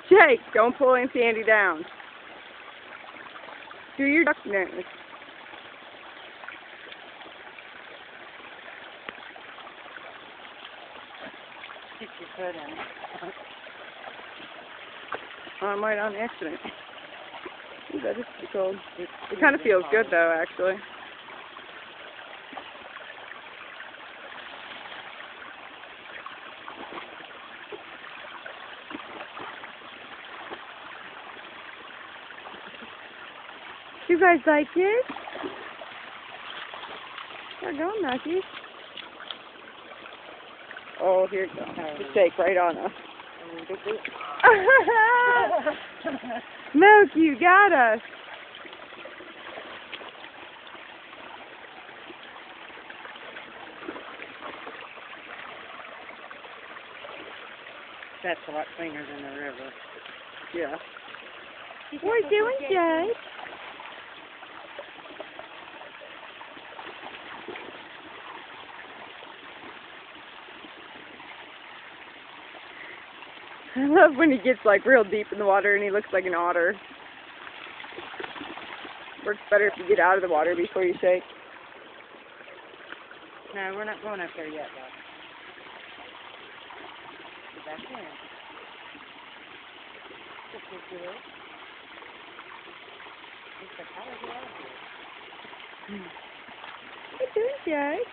Jake, don't pull Aunt Sandy down. Do your duck nose. Stick your foot in. I might on accident. Ooh, that is pretty cold. It kind of feels good though, actually. You guys like it? We're going, Nucky. Oh, here it goes. Mistake right on us. Milk, you got us. That's a lot cleaner than the river. Yeah. We're doing good. I love when he gets like real deep in the water and he looks like an otter. Works better if you get out of the water before you shake. No, we're not going up there yet, though. Get back in. This is good. It's like, how do I get out of here? What are you doing, Jake?